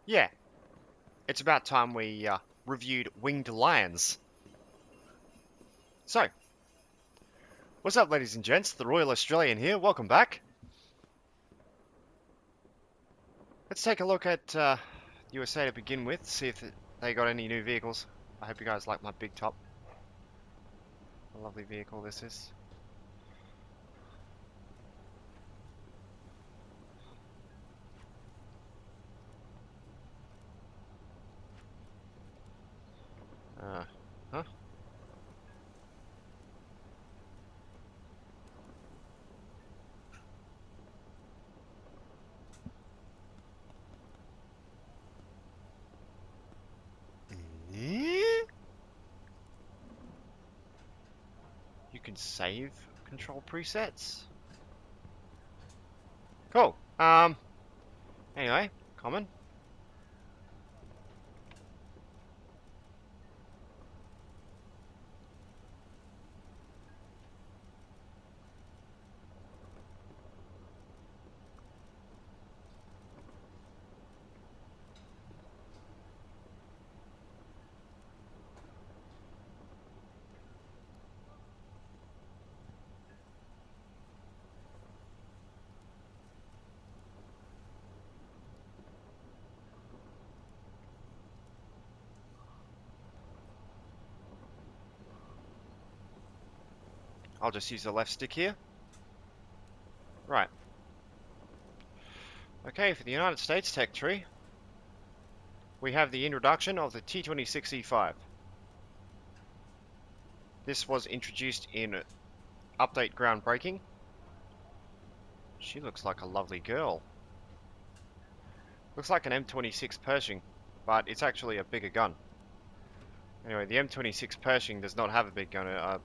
Yeah, it's about time we reviewed Winged Lions. So, what's up, ladies and gents? The Royal Australian here. Welcome back. Let's take a look at USA to begin with, see if they got any new vehicles. I hope you guys like my big top. A lovely vehicle this is. Huh? You can save control presets. Cool. Anyway, common. I'll just use the left stick here. Right. Okay, for the United States tech tree, we have the introduction of the T26E5. This was introduced in Update Groundbreaking. She looks like a lovely girl. Looks like an M26 Pershing, but it's actually a bigger gun. Anyway, the M26 Pershing does not have a big gun.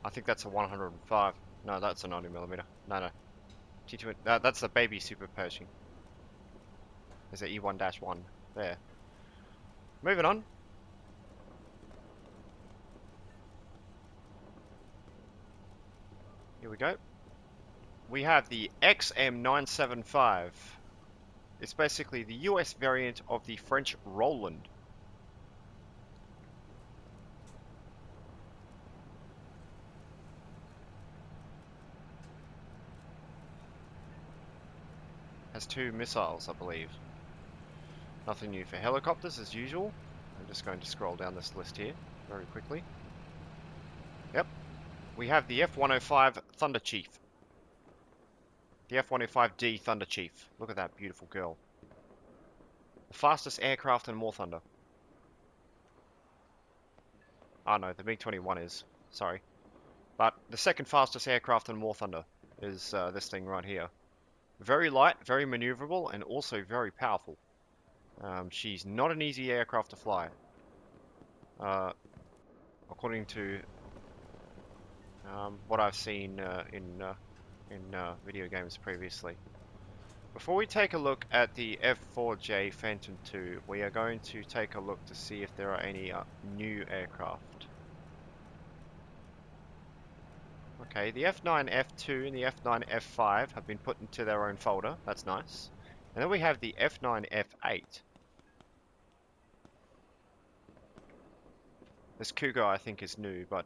I think that's a 105. No, that's a 90mm. No. T2. That's the baby Super Pershing. There's an E1-1 there. Moving on. Here we go. We have the XM975. It's basically the US variant of the French Roland. Has 2 missiles, I believe. Nothing new for helicopters as usual. I'm just going to scroll down this list here very quickly. Yep. We have the F-105 Thunderchief. The F-105d Thunderchief. Look at that beautiful girl. The fastest aircraft in War Thunder. Oh no, the MiG-21 is. Sorry. But the second fastest aircraft in War Thunder is this thing right here. Very light, very maneuverable, and also very powerful. She's not an easy aircraft to fly. According to what I've seen in video games previously. Before we take a look at the F4J Phantom II, we are going to take a look to see if there are any new aircraft. Okay, the F9F2 and the F9F5 have been put into their own folder. That's nice. And then we have the F9F8. This Cougar I think is new, but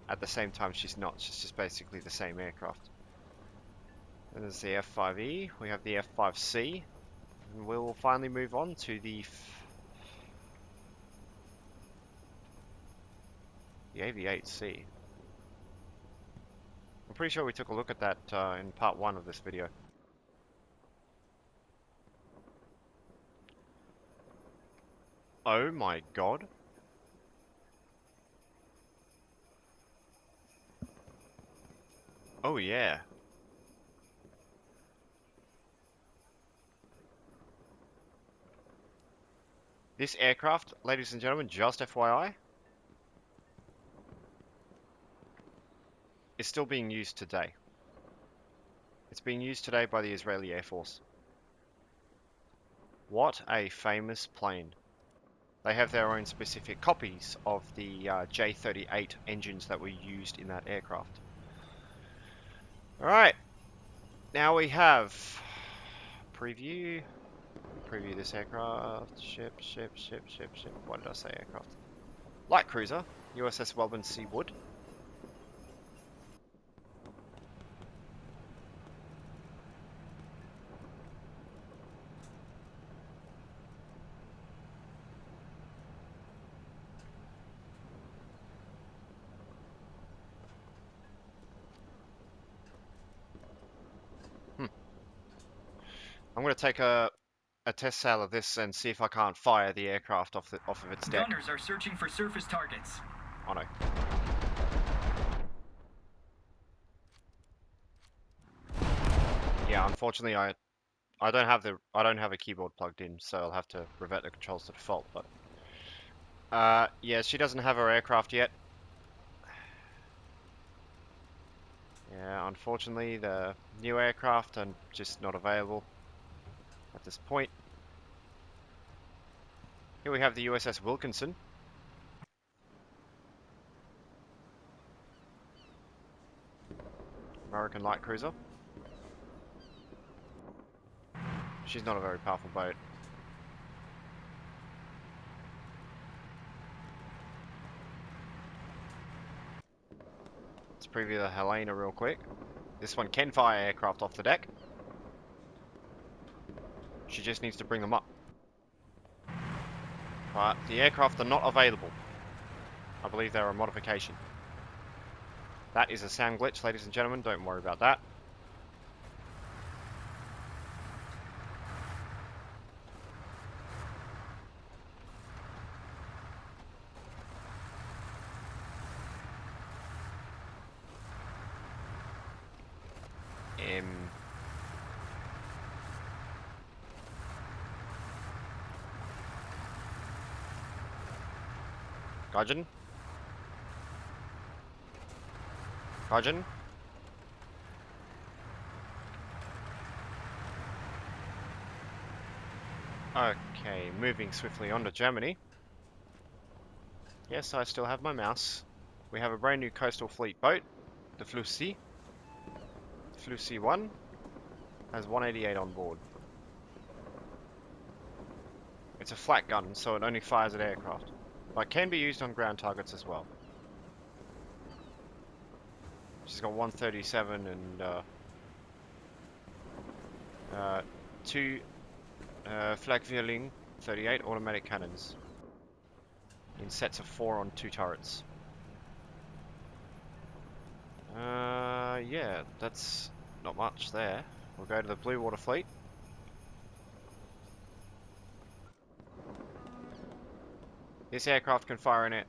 at the same time she's not. She's just basically the same aircraft. And there's the F5E. We have the F5C. And we'll finally move on to the Aviation. I'm pretty sure we took a look at that in part 1 of this video. Oh my god. Oh yeah. This aircraft, ladies and gentlemen, just FYI, is still being used today. It's being used today by the Israeli Air Force. What a famous plane. They have their own specific copies of the J38 engines that were used in that aircraft. Alright, now we have preview. preview this aircraft. Ship. What did I say? Aircraft. Light cruiser. USS Welborn Seawood. I'm going to take a test sail of this and see if I can't fire the aircraft off of its deck. Gunners are searching for surface targets. Oh no. Yeah, unfortunately I don't have a keyboard plugged in, so I'll have to revert the controls to default, but yeah, she doesn't have her aircraft yet. Yeah, unfortunately the new aircraft are just not available at this point. Here we have the USS Wilkinson. American light cruiser. She's not a very powerful boat. Let's preview the Helena real quick. This one can fire aircraft off the deck. She just needs to bring them up. But the aircraft are not available. I believe they're a modification. That is a sound glitch, ladies and gentlemen. Don't worry about that. Guardian? Guardian? Okay, moving swiftly on to Germany. Yes, I still have my mouse. We have a brand new coastal fleet boat, the Flussi. Flussi 1 has 188 on board. It's a flat gun, so it only fires at aircraft, but can be used on ground targets as well. She's got 137 and two Flak-Vierling 38 automatic cannons in sets of 4 on 2 turrets. Yeah, that's not much there. We'll go to the Blue Water Fleet. This aircraft can fire an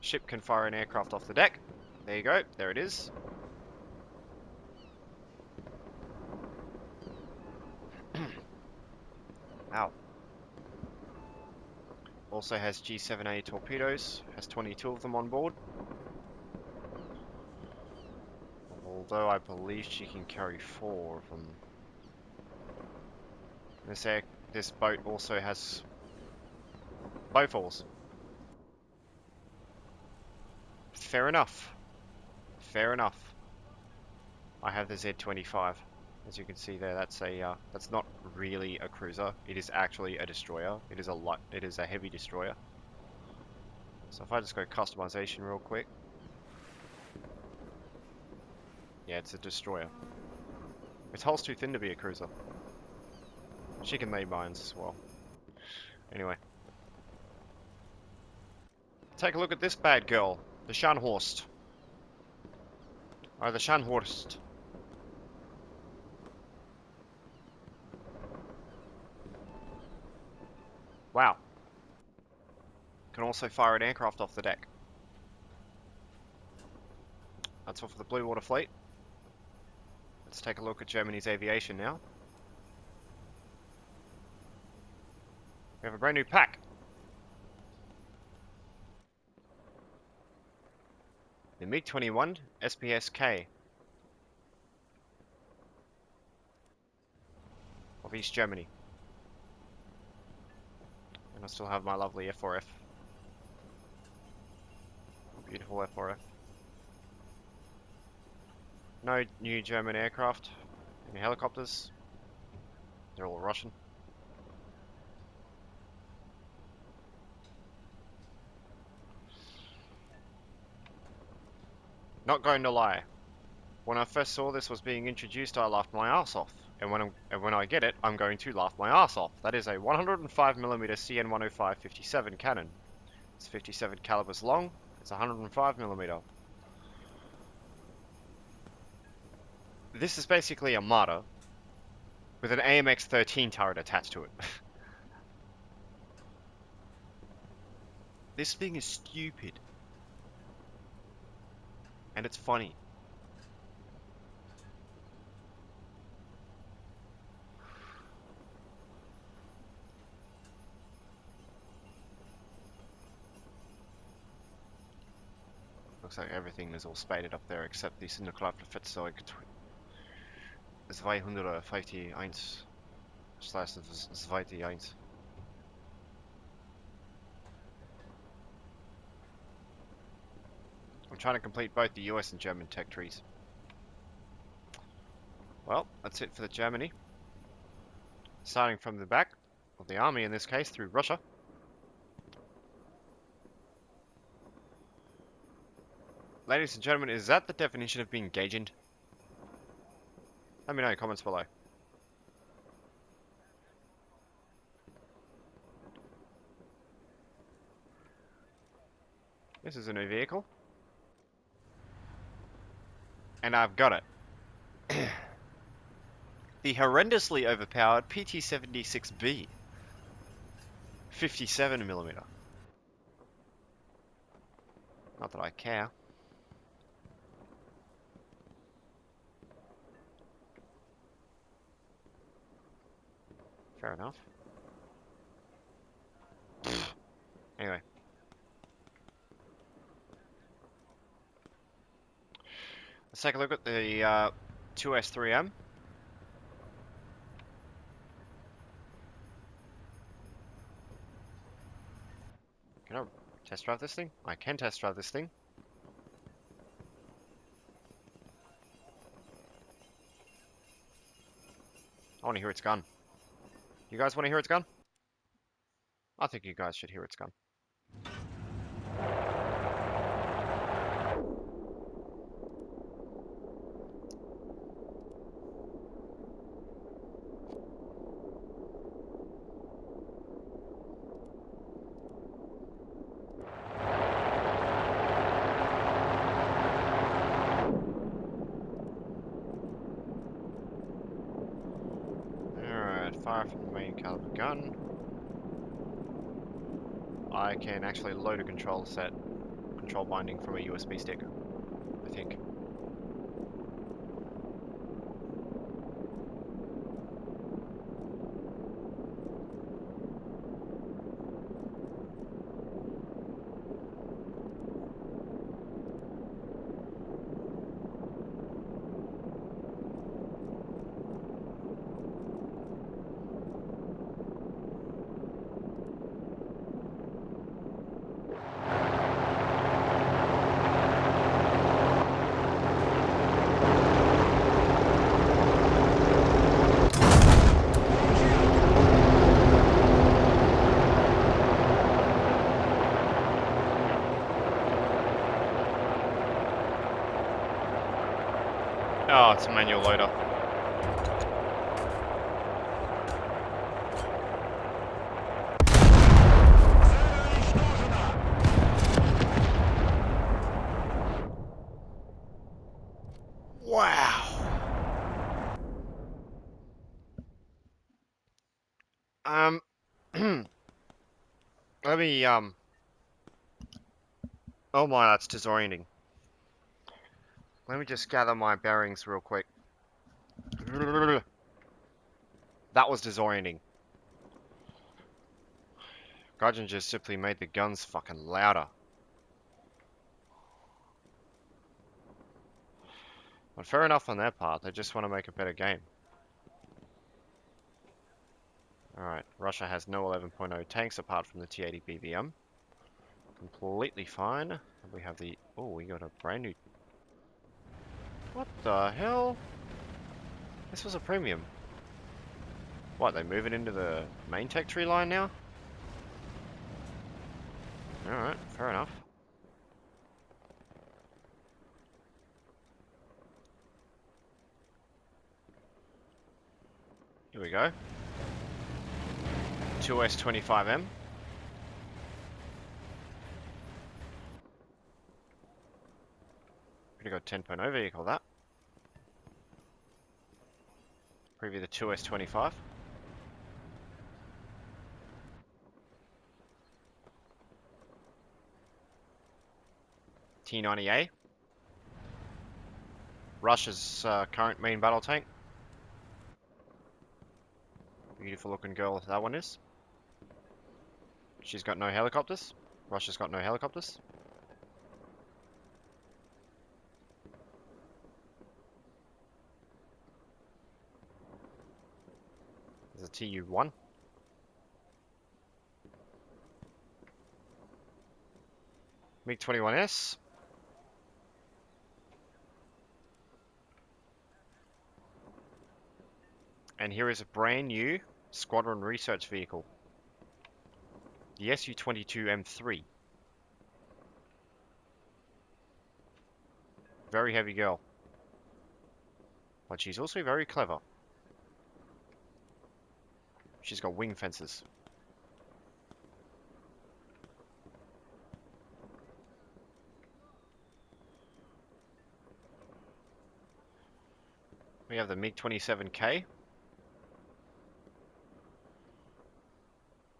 ship can fire an aircraft off the deck. There you go. There it is. Ow. Also has G7A torpedoes. Has 22 of them on board. Although I believe she can carry 4 of them. This boat also has Bofors. Fair enough. Fair enough. I have the Z25. As you can see there, that's not really a cruiser. It is actually a destroyer. It is a heavy destroyer. So if I just go customization real quick. Yeah, it's a destroyer. Its hull's too thin to be a cruiser. She can lay mines as well. Anyway. Take a look at this bad girl. The Scharnhorst. Or the Scharnhorst. Wow. Can also fire an aircraft off the deck. That's all for the Blue Water Fleet. Let's take a look at Germany's aviation now. We have a brand new pack. The MiG-21 SPS-K of East Germany. And I still have my lovely F4F. Beautiful F4F. No new German aircraft. Any helicopters. They're all Russian. Not going to lie. When I first saw this was being introduced, I laughed my ass off. And when I get it, I'm going to laugh my ass off. That is a 105mm CN-105-57 cannon. It's 57 calibers long. It's 105mm. This is basically a Marder with an AMX-13 turret attached to it. This thing is stupid. And it's funny. Looks like everything is all spaded up there except the Thunderchief 251/21. I'm trying to complete both the US and German tech trees. Well, that's it for the Germany. Starting from the back, of the army in this case, through Russia. Ladies and gentlemen, is that the definition of being gauged? Let me know in the comments below. This is a new vehicle. And I've got it. The horrendously overpowered PT-76B. 57mm. Not that I care. Fair enough. Anyway. Let's take a look at the 2S3M. Can I test drive this thing? I can test drive this thing. I want to hear its gun. You guys want to hear its gun? I think you guys should hear its gun. Fire from the main caliber gun. I can actually load a control binding from a USB stick, I think. Oh, it's a manual loader. Wow. Let me, oh my, that's disorienting. Let me just gather my bearings real quick. That was disorienting. Gaijin just simply made the guns fucking louder. But fair enough on their part, they just want to make a better game. Alright, Russia has no 11.0 tanks apart from the T-80 BVM. Completely fine. We have the... oh, we got a brand new... what the hell? This was a premium. What, they moving into the main tech tree line now? Alright, fair enough. Here we go. 2S25M. Pretty good 10.0 vehicle, that. Preview the 2S25. T90A. Russia's current main battle tank. Beautiful looking girl that one is. She's got no helicopters. Russia's got no helicopters. There's a TU-1. MiG-21S. And here is a brand new squadron research vehicle. The Su-22M3. Very heavy girl. But she's also very clever. She's got wing fences. We have the MiG-27K.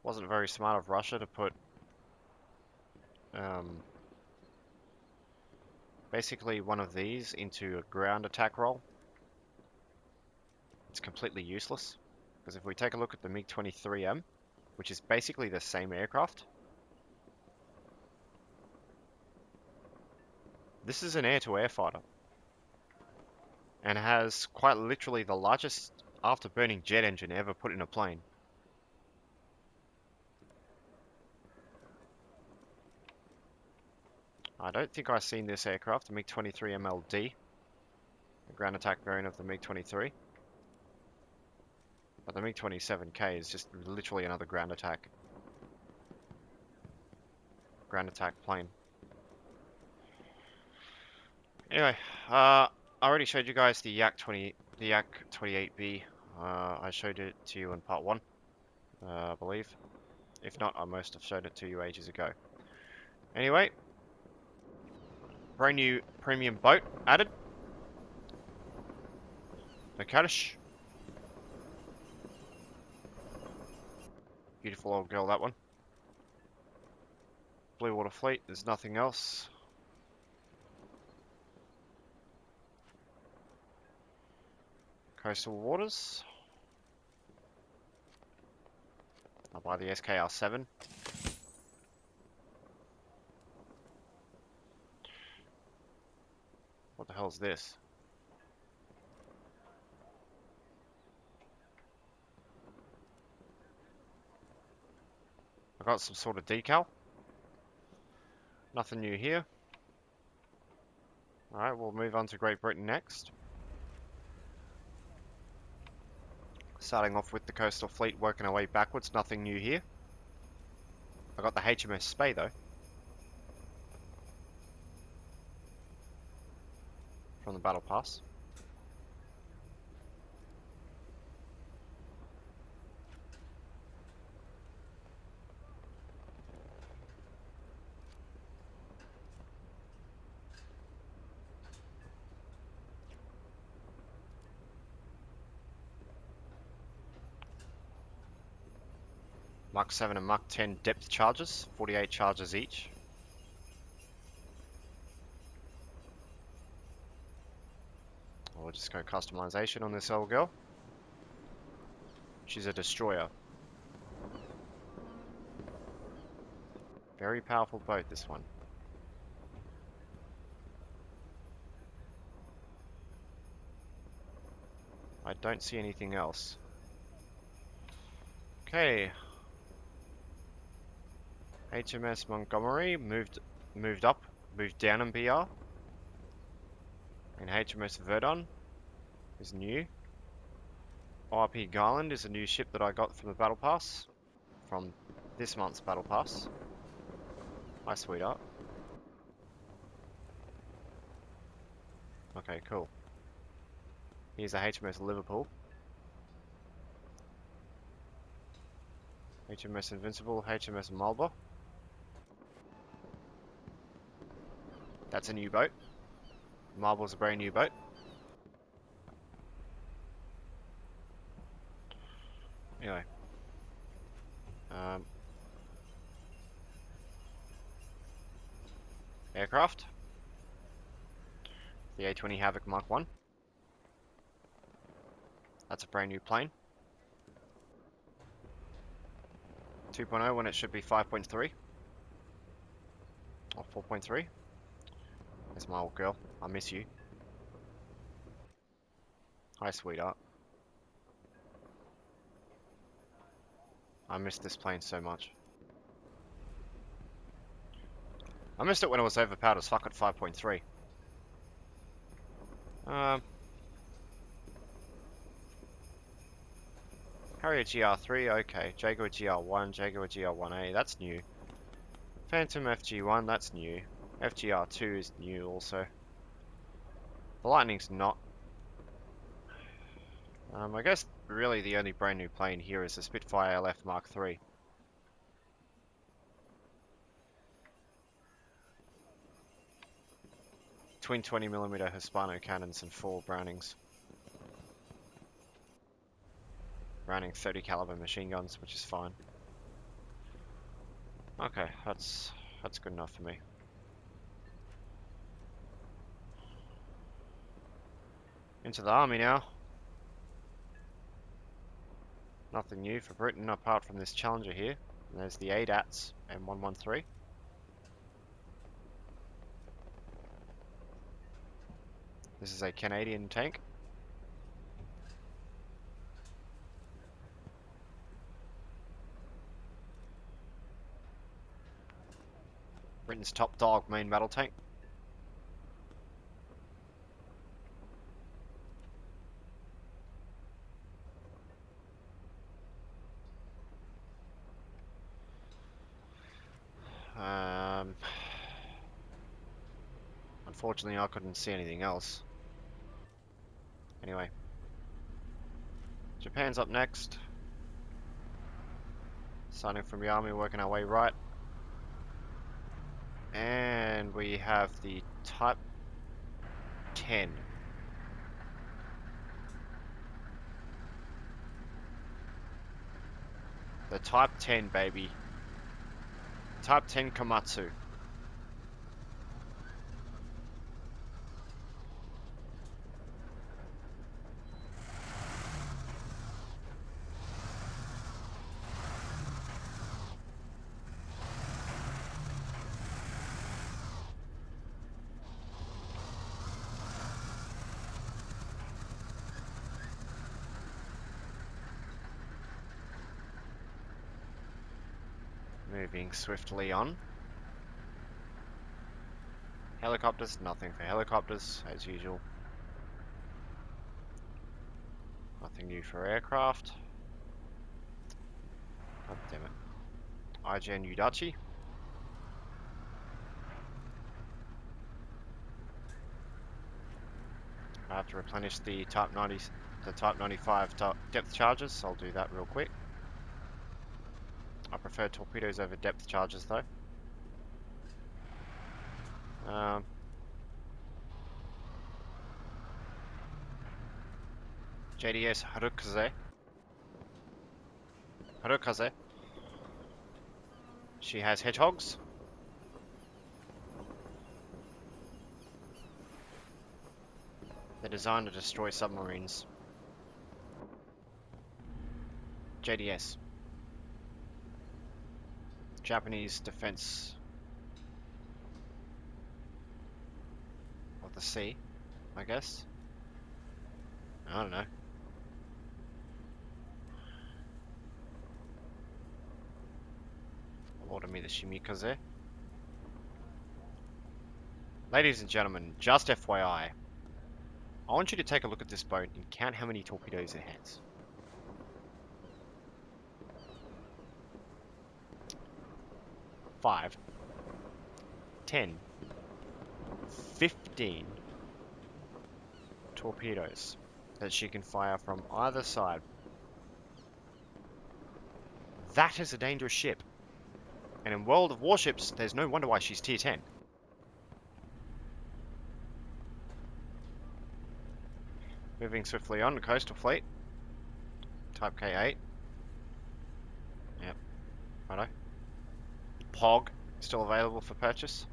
Wasn't very smart of Russia to put basically one of these into a ground attack role. It's completely useless, because if we take a look at the MiG-23M, which is basically the same aircraft, this is an air-to-air fighter and has quite literally the largest afterburning jet engine ever put in a plane. I don't think I've seen this aircraft, the MiG-23MLD, the ground attack variant of the MiG-23. But the MiG-27K is just literally another ground attack plane. Anyway, I already showed you guys the Yak-28B. I showed it to you in part 1, I believe. If not, I must have showed it to you ages ago. Anyway, brand new premium boat added. The Kaddish. Beautiful old girl, that one. Blue Water Fleet, there's nothing else. Coastal Waters. I'll buy the SKR-7. What the hell is this? I got some sort of decal. Nothing new here. Alright, we'll move on to Great Britain next. Starting off with the Coastal Fleet, working our way backwards. Nothing new here. I got the HMS Spey though. From the Battle Pass. Mach 7 and Mach 10 depth charges, 48 charges each. We'll just go customization on this old girl. She's a destroyer. Very powerful boat, this one. I don't see anything else. Okay. HMS Montgomery moved down in BR. And HMS Verdun is new. RP Garland is a new ship that I got from the Battle Pass. From this month's Battle Pass. Hi, sweetheart. Okay, cool. Here's a HMS Liverpool. HMS Invincible, HMS Marlborough. That's a new boat. Marlborough's a brand new boat. Anyway. Aircraft. The A-20 Havoc Mark 1. That's a brand new plane. 2.0 when it should be 5.3. Or 4.3. There's my old girl. I miss you. Hi, sweetheart. I miss this plane so much. I missed it when it was overpowered as fuck at 5.3. Harrier GR3, okay. Jaguar GR1, Jaguar GR1A, that's new. Phantom FG1, that's new. FGR2 is new also. The Lightning's not. I guess really the only brand new plane here is the Spitfire LF Mark III. Twin 20mm Hispano cannons and 4 Brownings. Browning 30 caliber machine guns, which is fine. Okay, that's good enough for me. Into the army now. Nothing new for Britain apart from this Challenger here. And there's the ADATS M113. This is a Canadian tank. Britain's top dog main battle tank. Unfortunately, I couldn't see anything else. Anyway. Japan's up next. Starting from the army, working our way right. And we have the Type 10. The Type 10, baby. Type 10 Komatsu. Moving swiftly on. Helicopters, nothing for helicopters, as usual. Nothing new for aircraft. God damn it. IGN Udachi. I have to replenish the Type 90, the Type 95 depth charges, so I'll do that real quick. I prefer torpedoes over depth charges though. JDS Harukaze. Harukaze. She has hedgehogs. They're designed to destroy submarines. JDS. Japanese defense of the sea, I guess. I don't know. Order me the Shimikaze. Ladies and gentlemen, just FYI, I want you to take a look at this boat and count how many torpedoes it has. 5, 10, 15 torpedoes that she can fire from either side. That is a dangerous ship. And in World of Warships, there's no wonder why she's tier 10. Moving swiftly on to Coastal Fleet. Type K8. Yep, righto. POG, still available for purchase.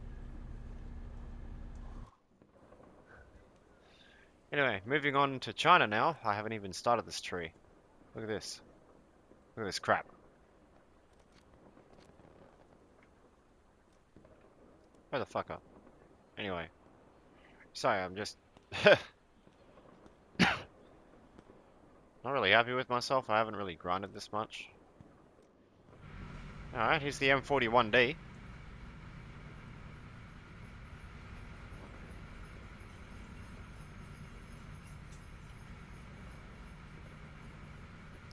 Anyway, moving on to China now. I haven't even started this tree. Look at this. Look at this crap. Where the fuck up? Anyway. Sorry, I'm just... not really happy with myself. I haven't really grinded this much. Alright, here's the M41D.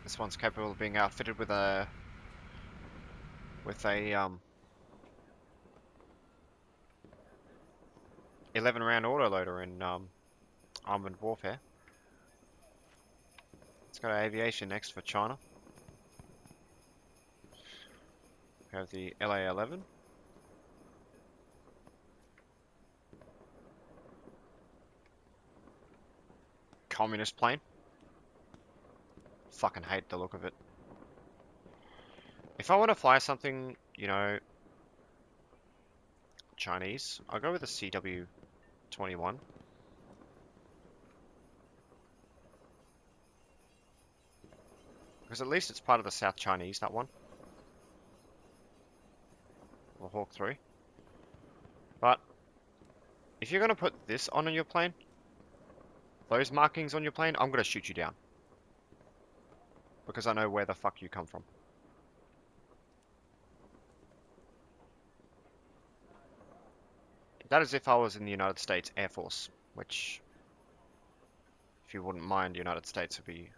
This one's capable of being outfitted with a 11-round autoloader in armored warfare. Let's go to Aviation next for China. We have the LA-11. Communist plane. Fucking hate the look of it. If I want to fly something, you know, Chinese, I'll go with the CW-21. Because at least it's part of the South Chinese, that one. Or Hawk 3. But, if you're going to put this on your plane, those markings on your plane, I'm going to shoot you down. Because I know where the fuck you come from. That is if I was in the United States Air Force, which, if you wouldn't mind, the United States would be...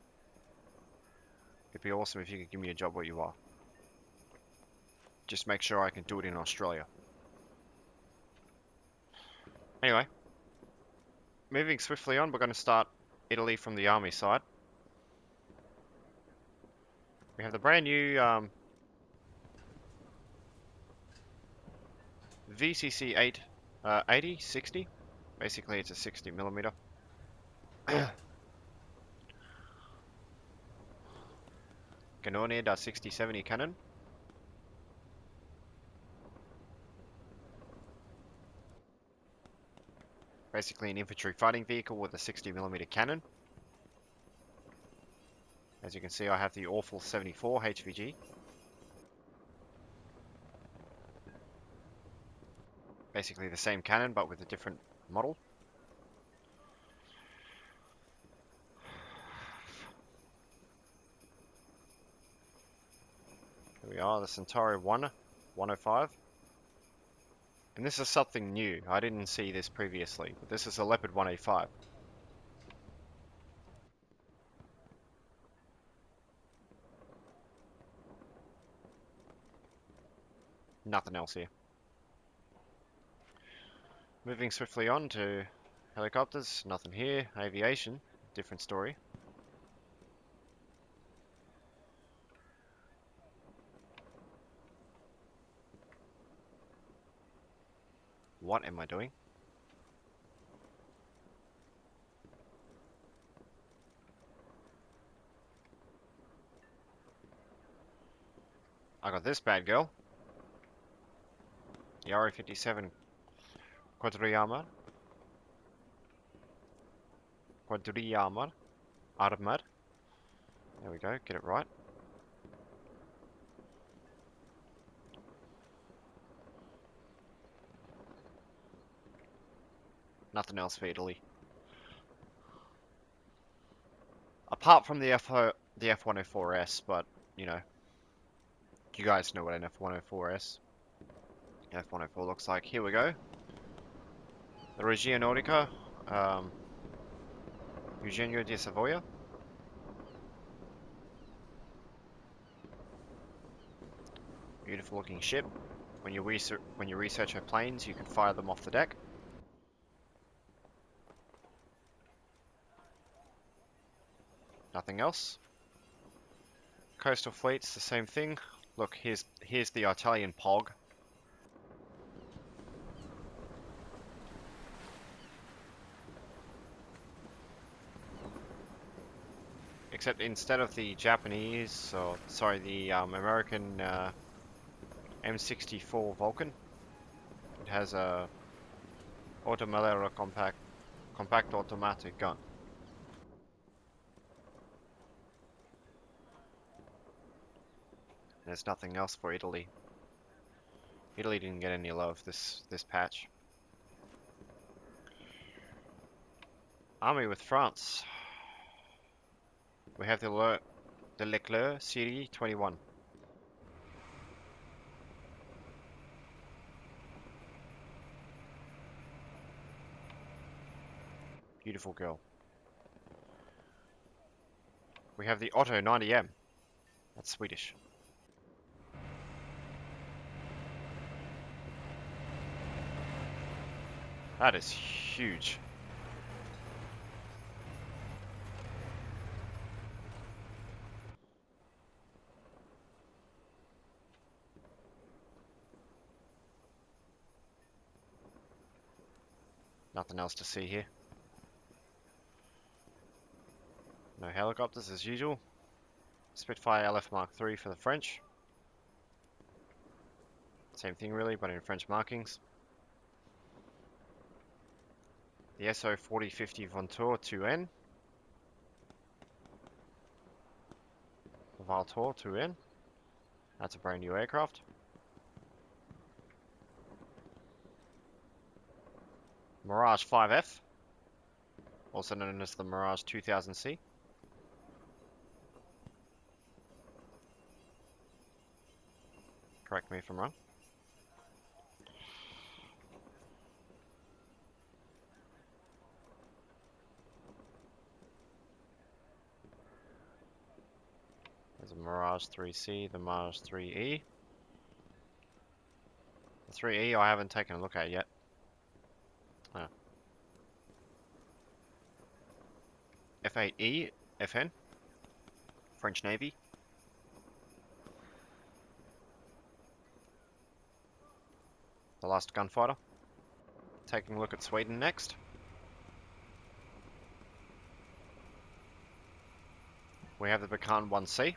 It'd be awesome if you could give me a job where you are. Just make sure I can do it in Australia. Anyway. Moving swiftly on, we're going to start Italy from the army side. We have the brand new VCC 80, 60. Basically, it's a 60mm. Cannonier da 60-70 cannon. Basically an infantry fighting vehicle with a 60mm cannon. As you can see, I have the awful 74 HVG. Basically the same cannon, but with a different model. Here we are, the Centauri 105. And this is something new. I didn't see this previously, but this is a Leopard 185. Nothing else here. Moving swiftly on to helicopters, nothing here. Aviation, different story. What am I doing? I got this bad girl. The RA-57 Quadri-armor. Armor. There we go, get it right. Nothing else for Italy. Apart from the F-104S, but, you know, you guys know what an F-104S, F-104 looks like. Here we go. The Regia Nordica, Eugenio di Savoia. Beautiful looking ship. When you research her planes, you can fire them off the deck. Nothing else. Coastal fleet's the same thing. Look, here's the Italian POG. Except instead of the Japanese, or sorry, the American M64 Vulcan, it has a Automalera compact automatic gun. There's nothing else for Italy. Italy didn't get any love this patch. Army with France. We have the Leclerc Serie 21. Beautiful girl. We have the Otto 90M. That's Swedish. That is huge. Nothing else to see here. No helicopters as usual. Spitfire LF Mark III for the French. Same thing really, but in French markings. The SO 4050 Vontour 2N. Valtour 2N. That's a brand new aircraft. Mirage 5F, also known as the Mirage 2000C. Correct me if I'm wrong. There's a Mirage 3C, the Mirage 3E. The 3E I haven't taken a look at yet. Oh. F8E, FN, French Navy. The last gunfighter. Taking a look at Sweden next. We have the Pecan 1C.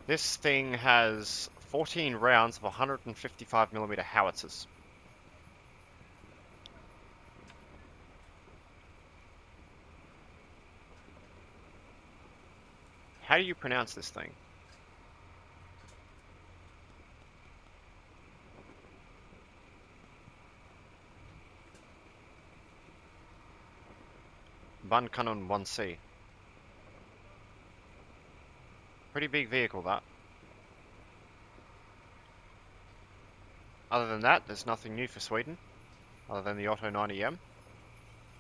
This thing has 14 rounds of 155mm howitzers. How do you pronounce this thing? Bunkanon 1C. Pretty big vehicle, that. Other than that, there's nothing new for Sweden, other than the Otto 90M.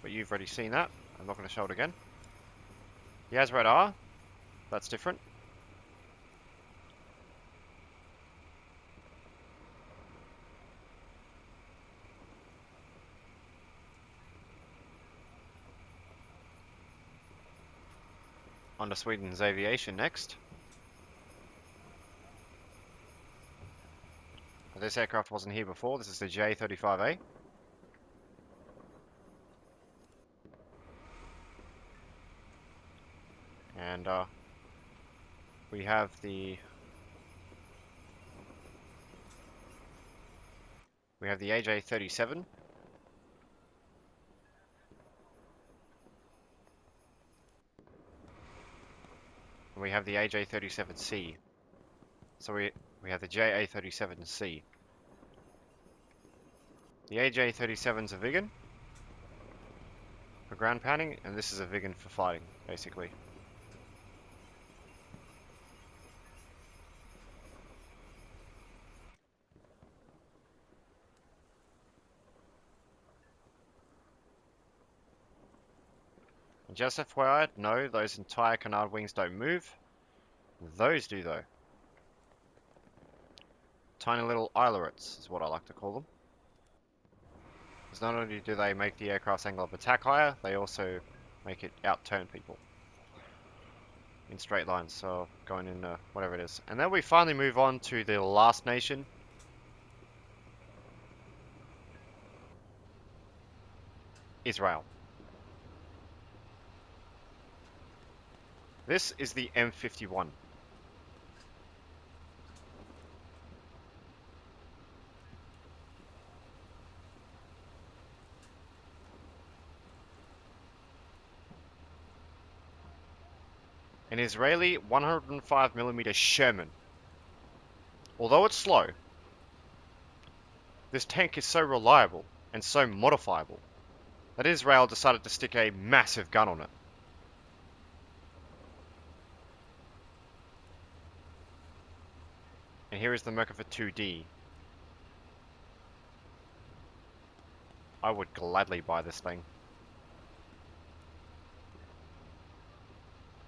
But you've already seen that. I'm not going to show it again. The Azrat R, that's different. On to Sweden's Aviation next. This aircraft wasn't here before. This is the J35A. And we have the AJ37. And we have the AJ37C. So we have the JA37C. The AJ37's a Vigan for ground pounding, and this is a Vigan for fighting, basically. And just FYI, no, those entire canard wings don't move. Those do though. Tiny little ailerets is what I like to call them. Because not only do they make the aircraft's angle of attack higher, they also make it outturn people in straight lines, so going in whatever it is. And then we finally move on to the last nation. Israel. This is the M51. An Israeli 105mm Sherman. Although it's slow, this tank is so reliable and so modifiable that Israel decided to stick a massive gun on it. And here is the Merkava 2D. I would gladly buy this thing.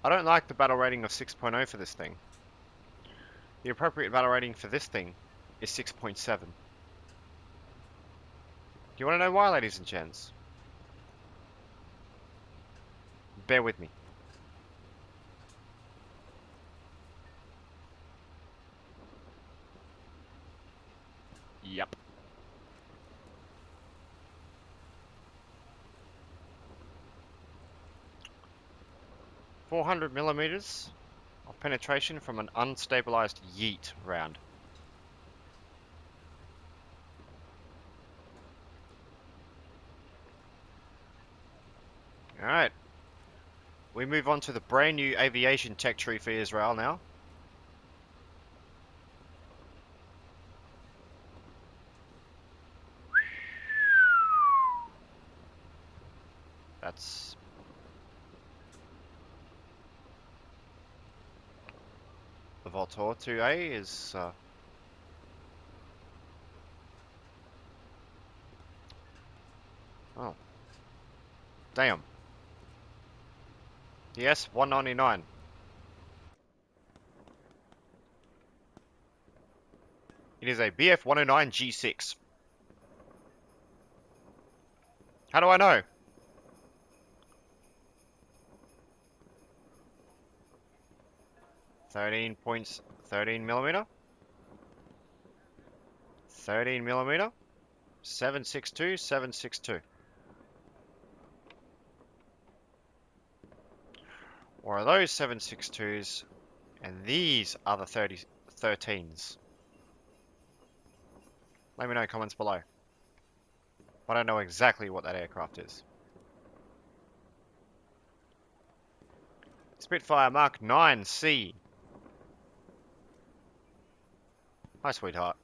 I don't like the battle rating of 6.0 for this thing. The appropriate battle rating for this thing is 6.7. Do you want to know why, ladies and gents? Bear with me. Yep. .400mm of penetration from an unstabilized yeet round. Alright. We move on to the brand new aviation tech tree for Israel now. That's the Voltor 2A is oh. Damn. The F-109. It is a Bf109 G6. How do I know? .13 millimeter. 13 millimeter. 762, 762. Or are those 762s and these are the 13s? Let me know in comments below. I don't know exactly what that aircraft is. Spitfire Mark 9C. Hi, sweetheart.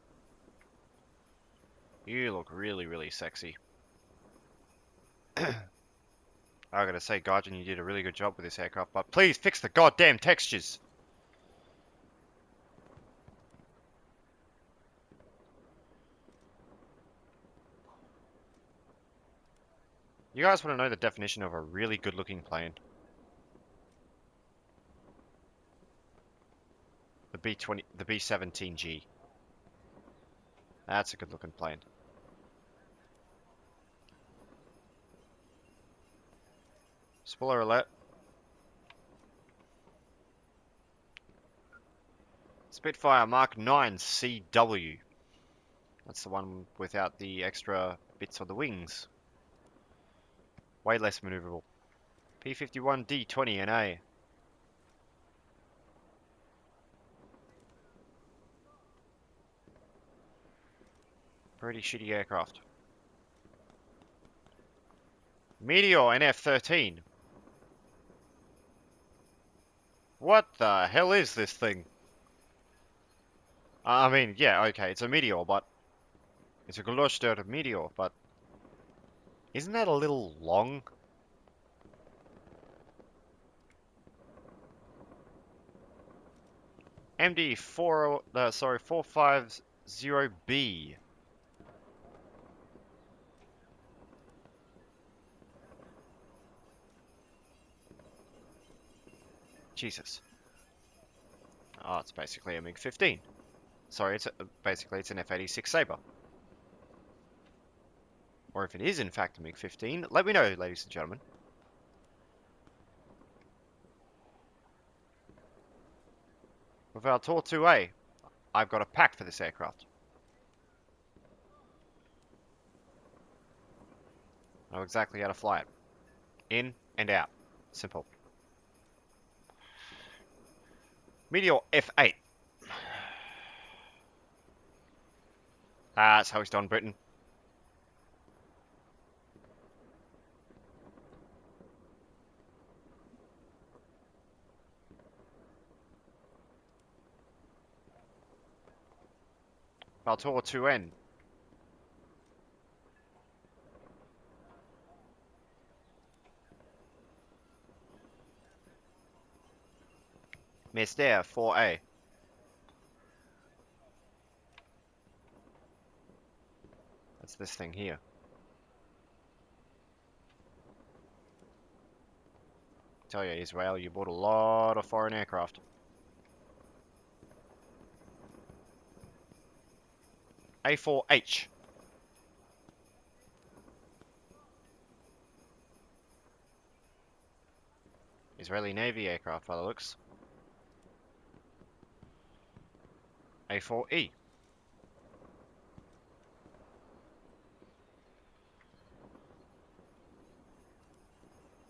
You look really, really sexy. I gotta say, Guardian, you did a really good job with this aircraft, but please fix the goddamn textures. You guys want to know the definition of a really good looking plane? The B-17G. That's a good looking plane. Spoiler alert. Spitfire Mark 9 CW. That's the one without the extra bits on the wings. Way less maneuverable. P-51D 20 NA. Pretty shitty aircraft. Meteor NF-13. What the hell is this thing? I mean, yeah, okay, it's a Meteor, but... It's a Gelöschter Meteor, but... Isn't that a little long? MD450B. Jesus. Oh, it's basically a MiG-15. Sorry, basically it's an F-86 Sabre. Or if it is in fact a MiG-15, let me know, ladies and gentlemen. With our Tor 2A, I've got a pack for this aircraft. I know exactly how to fly it. In and out. Simple. Meteor F8. That's how it's done, Britain. Valtor 2N. Mr. 4A. That's this thing here. Tell you, Israel, you bought a lot of foreign aircraft. A4H. Israeli Navy aircraft by the looks. A4E.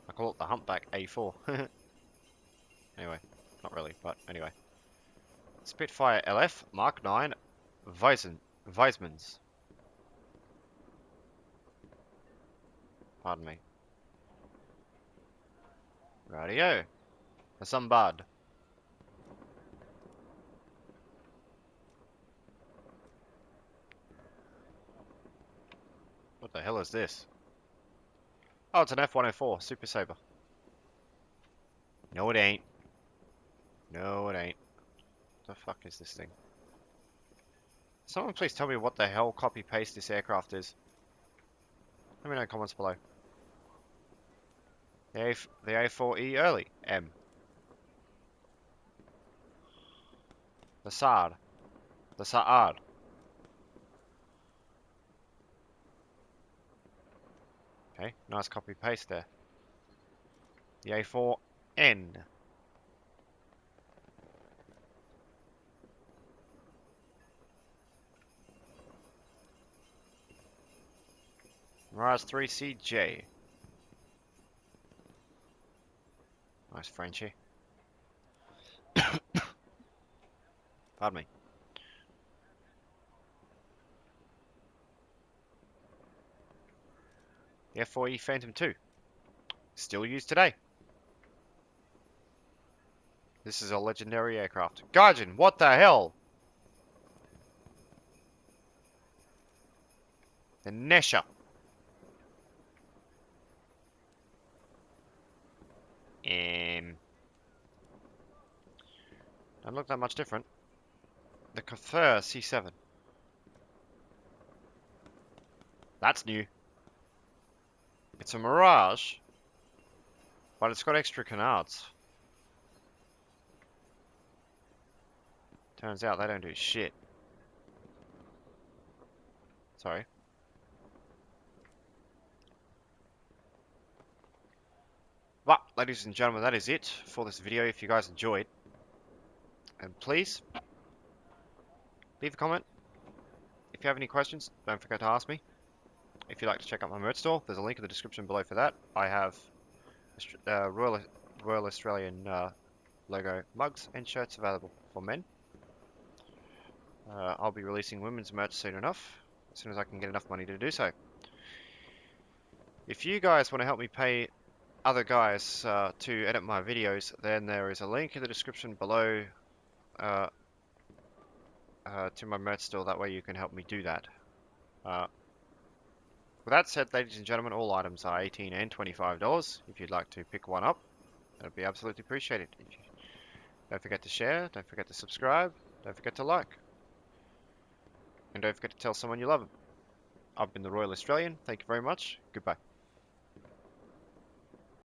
I call it the humpback A4. Anyway, not really, but anyway. Spitfire LF Mark 9 Weizmanns. Pardon me. Radio. Sambad. What the hell is this? Oh, it's an F-104 Super Sabre. No, it ain't. No, it ain't. What the fuck is this thing? Someone please tell me what the hell copy-paste this aircraft is. Let me know in the comments below. The A4E early. M. The Saad. The Saad. Okay, nice copy-paste there. The A4N. Mirage 3CJ. Nice Frenchie. Pardon me. The F4E Phantom 2. Still used today. This is a legendary aircraft. Gaijin, what the hell? The Nesha. Don't look that much different. The Kafir C7. That's new. It's a Mirage, but it's got extra canards. Turns out they don't do shit. Sorry. But, ladies and gentlemen, that is it for this video. If you guys enjoyed, and please leave a comment. If you have any questions, don't forget to ask me. If you'd like to check out my merch store, there's a link in the description below for that. I have Royal Australian logo mugs and shirts available for men. I'll be releasing women's merch soon enough, as soon as I can get enough money to do so. If you guys want to help me pay other guys to edit my videos, then there is a link in the description below to my merch store. That way you can help me do that. With that said, ladies and gentlemen, all items are $18 and $25. If you'd like to pick one up, that would be absolutely appreciated. Don't forget to share, don't forget to subscribe, don't forget to like. And don't forget to tell someone you love them. I've been the Royal Australian. Thank you very much. Goodbye.